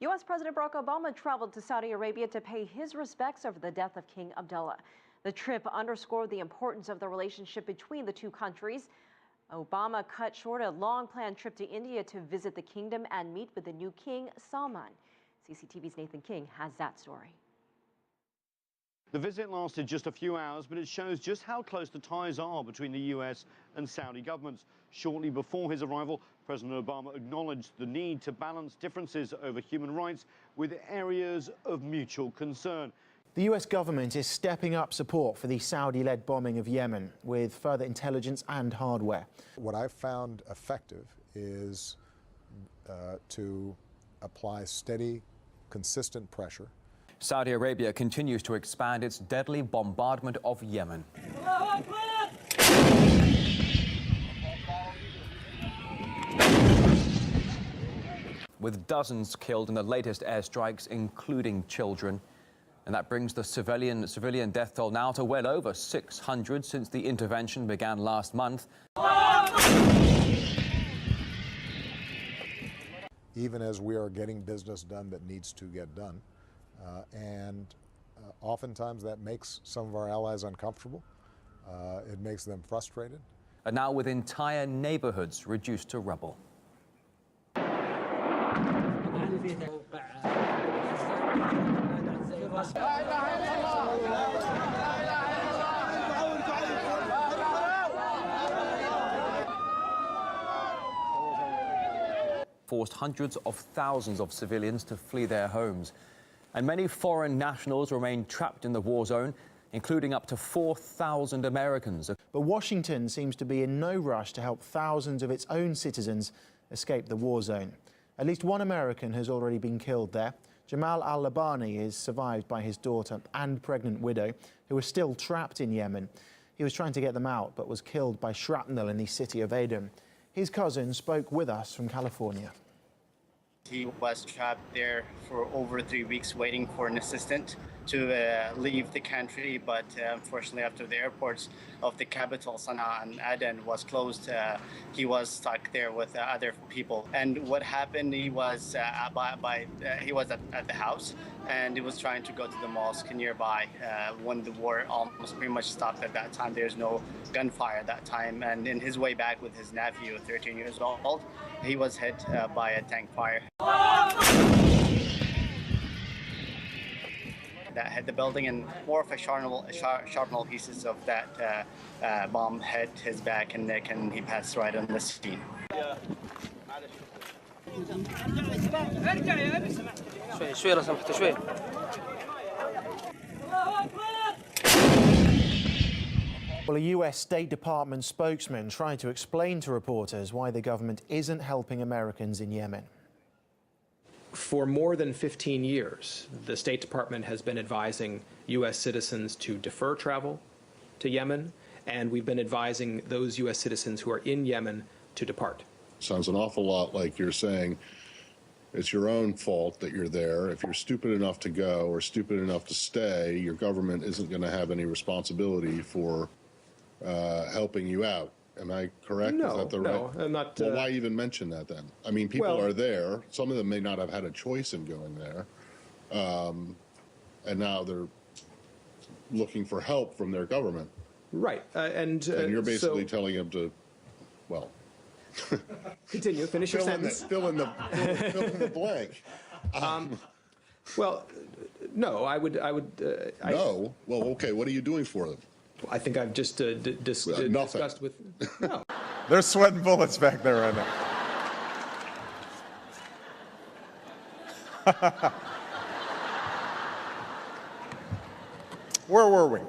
U.S. President Barack Obama traveled to Saudi Arabia to pay his respects over the death of King Abdullah. The trip underscored the importance of the relationship between the two countries. Obama cut short a long-planned trip to India to visit the kingdom and meet with the new king, Salman. CCTV's Nathan King has that story. The visit lasted just a few hours, but it shows just how close the ties are between the US and Saudi governments. Shortly before his arrival, President Obama acknowledged the need to balance differences over human rights with areas of mutual concern. The US government is stepping up support for the Saudi-led bombing of Yemen with further intelligence and hardware. What I've found effective is to apply steady, consistent pressure. Saudi Arabia continues to expand its deadly bombardment of Yemen. With dozens killed in the latest airstrikes, including children. And that brings the civilian death toll now to well over 600 since the intervention began last month. Even as we are getting business done that needs to get done, oftentimes that makes some of our allies uncomfortable. It makes them frustrated. And now with entire neighborhoods reduced to rubble. Forced hundreds of thousands of civilians to flee their homes. And many foreign nationals remain trapped in the war zone, including up to 4,000 Americans. But Washington seems to be in no rush to help thousands of its own citizens escape the war zone. At least one American has already been killed there. Jamal al-Labani is survived by his daughter and pregnant widow, who are still trapped in Yemen. He was trying to get them out, but was killed by shrapnel in the city of Aden. His cousin spoke with us from California. He was trapped there for over 3 weeks waiting for an assistant to leave the country, but unfortunately after the airports of the capital, Sana'a and Aden, was closed, he was stuck there with other people. And what happened, he was at the house and he was trying to go to the mosque nearby when the war almost pretty much stopped at that time. There's no gunfire at that time, and in his way back with his nephew, 13 years old, he was hit by a tank fire that hit the building, and more of a shrapnel pieces of that bomb hit his back and neck, and he passed right on the scene. Well, a US State Department spokesman tried to explain to reporters why the government isn't helping Americans in Yemen. For more than 15 years, the State Department has been advising U.S. citizens to defer travel to Yemen, and we've been advising those U.S. citizens who are in Yemen to depart. Sounds an awful lot like you're saying it's your own fault that you're there. If you're stupid enough to go or stupid enough to stay, your government isn't going to have any responsibility for helping you out. Am I correct? No, is that the no, right? I'm not. Well, why even mention that then? I mean, people are there. Some of them may not have had a choice in going there, and now they're looking for help from their government. Right, and you're basically telling them to, well, continue. Finish your sentence. Fill in the blank. Well, no, I would. No. Well, okay. What are you doing for them? I think I've just discussed with. No. They're sweating bullets back there right now. Where were we?